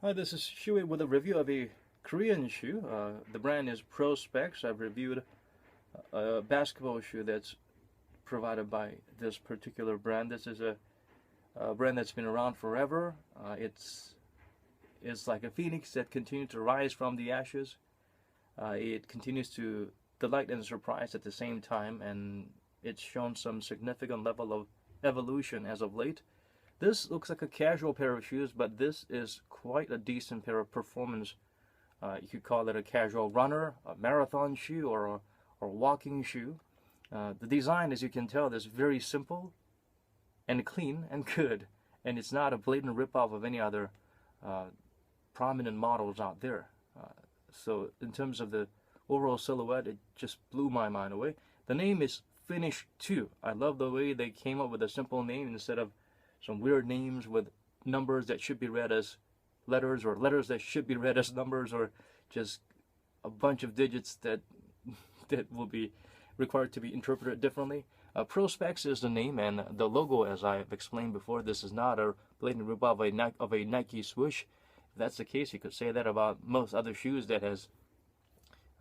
Hi, this is Shuey with a review of a Korean shoe. The brand is Pro Specs. I've reviewed a basketball shoe that's provided by this particular brand. This is a brand that's been around forever. It's like a phoenix that continues to rise from the ashes. It continues to delight and surprise at the same time, and it's shown some significant level of evolution as of late. This looks like a casual pair of shoes, but this is quite a decent pair of performance. You could call it a casual runner, a marathon shoe, or walking shoe. The design, as you can tell, is very simple and clean and good, and it's not a blatant ripoff of any other uh, prominent models out there. So in terms of the overall silhouette, it just blew my mind away. The name is Finish 2. I love the way they came up with a simple name instead of some weird names with numbers that should be read as letters, or letters that should be read as numbers, or just a bunch of digits that that will be required to be interpreted differently. Prospex is the name, and the logo, as I've explained before, this is not a blatant ripoff of a Nike swoosh. If that's the case, you could say that about most other shoes that has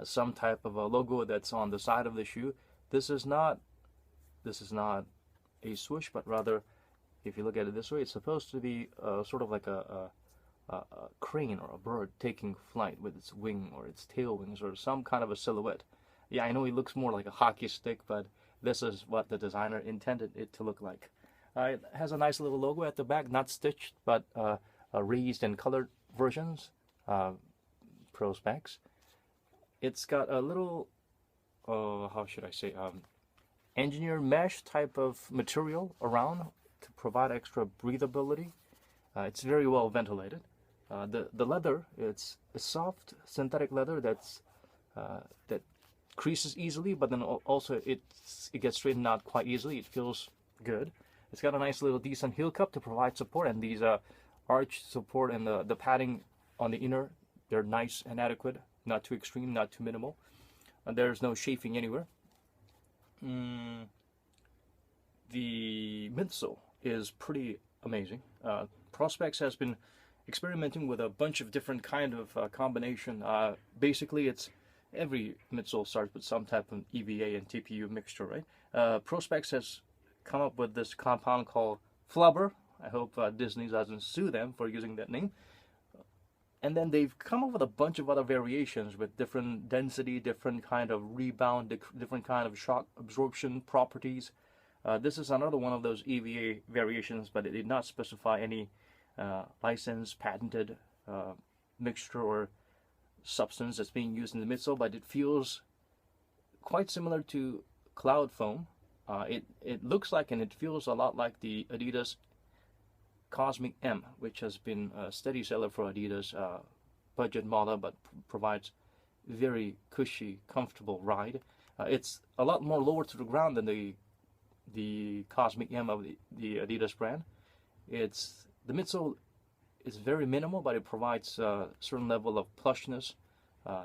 some type of a logo that's on the side of the shoe. This is not. This is not a swoosh, but rather, if you look at it this way, it's supposed to be sort of like a crane or a bird taking flight with its wing or its tail wings or some kind of a silhouette. Yeah, I know it looks more like a hockey stick, but this is what the designer intended it to look like. It has a nice little logo at the back, not stitched, but raised and colored versions, Pro Specs. It's got a little, how should I say, engineered mesh type of material around to provide extra breathability. It's very well ventilated. The leather, it's a soft synthetic leather that creases easily, but then also it gets straightened out quite easily. It feels good. It's got a nice little decent heel cup to provide support, and these arch support and the padding on the inner, they're nice and adequate, not too extreme, not too minimal. And there's no chafing anywhere. The midsole is pretty amazing. Prospex has been experimenting with a bunch of different kind of combination. Basically, it's every midsole starts with some type of EVA and TPU mixture, right? Prospex has come up with this compound called Flubber. I hope Disney doesn't sue them for using that name. And then they've come up with a bunch of other variations with different density, different kind of rebound, different kind of shock absorption properties. This is another one of those EVA variations, but it did not specify any licensed, patented mixture or substance that's being used in the midsole, but it feels quite similar to Cloud Foam. It looks like and it feels a lot like the Adidas Cosmic M, which has been a steady seller for Adidas, budget model, but provides very cushy, comfortable ride. It's a lot more lower to the ground than the Cosmic M of the Adidas brand. The midsole is very minimal, but it provides a certain level of plushness.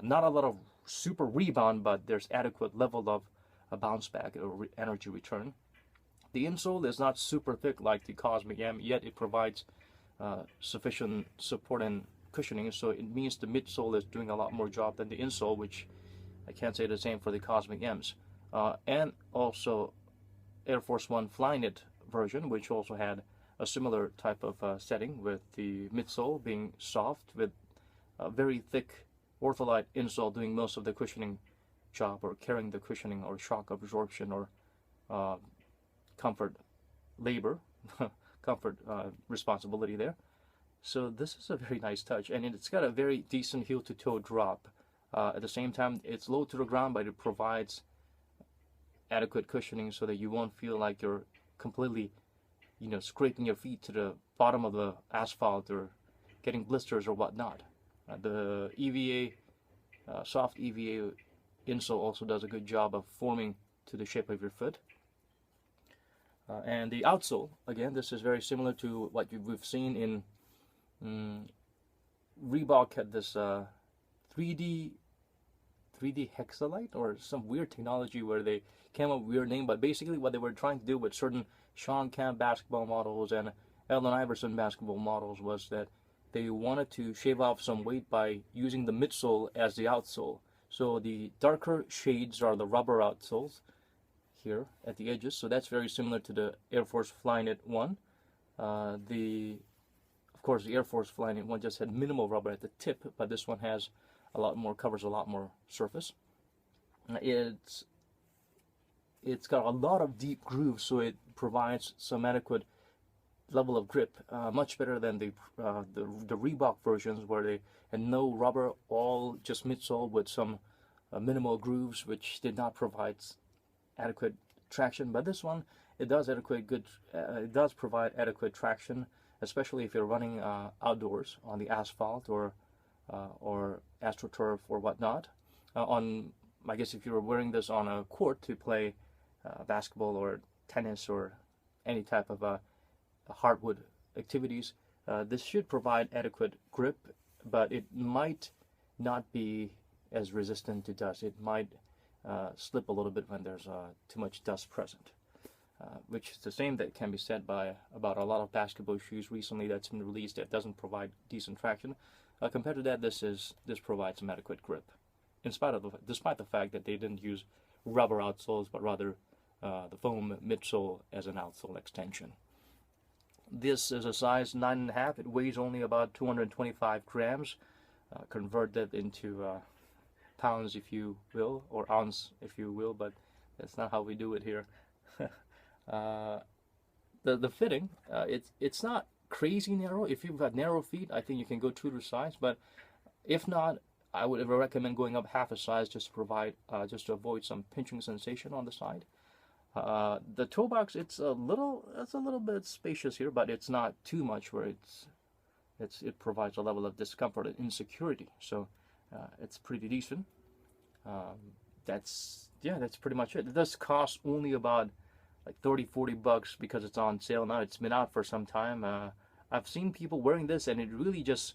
Not a lot of super rebound, but there's adequate level of a bounce back or energy return. The insole is not super thick like the Cosmic M, yet it provides sufficient support and cushioning, so it means the midsole is doing a lot more job than the insole, which I can't say the same for the Cosmic M's. And also Air Force One Flyknit version, which also had a similar type of setting, with the midsole being soft with a very thick Ortholite insole doing most of the cushioning job, or carrying the cushioning or shock absorption or comfort labor, comfort responsibility there. So this is a very nice touch, and it's got a very decent heel to toe drop. At the same time, it's low to the ground, but it provides adequate cushioning so that you won't feel like you're completely, scraping your feet to the bottom of the asphalt or getting blisters or whatnot. The EVA, soft EVA insole also does a good job of forming to the shape of your foot. And the outsole, again, this is very similar to what we've seen in Reebok had this 3D Hexalite or some weird technology where they came up with a weird name, but basically what they were trying to do with certain Sean Kemp basketball models and Allen Iverson basketball models was that they wanted to shave off some weight by using the midsole as the outsole. So the darker shades are the rubber outsoles here at the edges. So that's very similar to the Air Force Flyknit one. Of course, the Air Force Flyknit one just had minimal rubber at the tip, but this one has a lot more, covers a lot more surface. It's got a lot of deep grooves, so it provides some adequate level of grip, much better than the Reebok versions where they had no rubber, all just midsole with some minimal grooves, which did not provide adequate traction. But this one, it does provide adequate traction, especially if you're running outdoors on the asphalt or AstroTurf or whatnot. I guess if you were wearing this on a court to play basketball or tennis or any type of hardwood activities, this should provide adequate grip, but it might not be as resistant to dust. It might slip a little bit when there's too much dust present, which is the same that can be said about a lot of basketball shoes recently that's been released that doesn't provide decent traction. Compared to that, this provides some adequate grip, despite the fact that they didn't use rubber outsoles, but rather the foam midsole as an outsole extension. This is a size 9.5. It weighs only about 225 grams. Convert that into pounds, if you will, or ounce, if you will, but that's not how we do it here. The fitting, it's not crazy narrow. If you've got narrow feet, I think you can go true to size, but if not, I would recommend going up half a size just to avoid some pinching sensation on the side. The toe box, it's a little bit spacious here, but it's not too much where it provides a level of discomfort and insecurity. So it's pretty decent. That's pretty much it. It does cost only about like $30-40 because it's on sale now. It's been out for some time. I've seen people wearing this, and it really just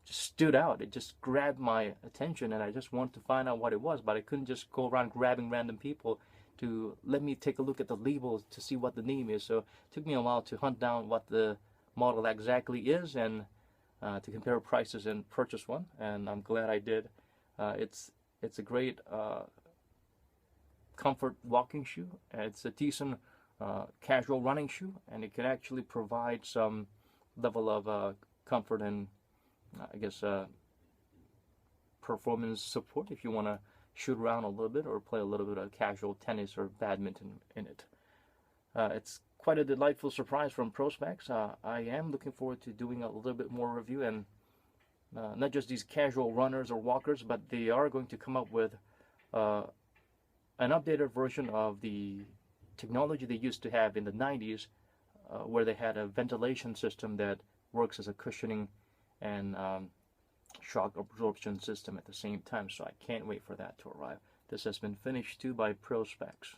stood out. It just grabbed my attention, and I just wanted to find out what it was, but I couldn't just go around grabbing random people to let me take a look at the label to see what the name is. So it took me a while to hunt down what the model exactly is and to compare prices and purchase one, and I'm glad I did. It's a great comfort walking shoe. It's a decent casual running shoe, and it can actually provide some level of comfort and I guess performance support if you want to shoot around a little bit or play a little bit of casual tennis or badminton in it. It's quite a delightful surprise from Prospex. I am looking forward to doing a little bit more review, and not just these casual runners or walkers, but they are going to come up with an updated version of the technology they used to have in the 90s, where they had a ventilation system that works as a cushioning and shock absorption system at the same time. So I can't wait for that to arrive. This has been finished too by Prospex.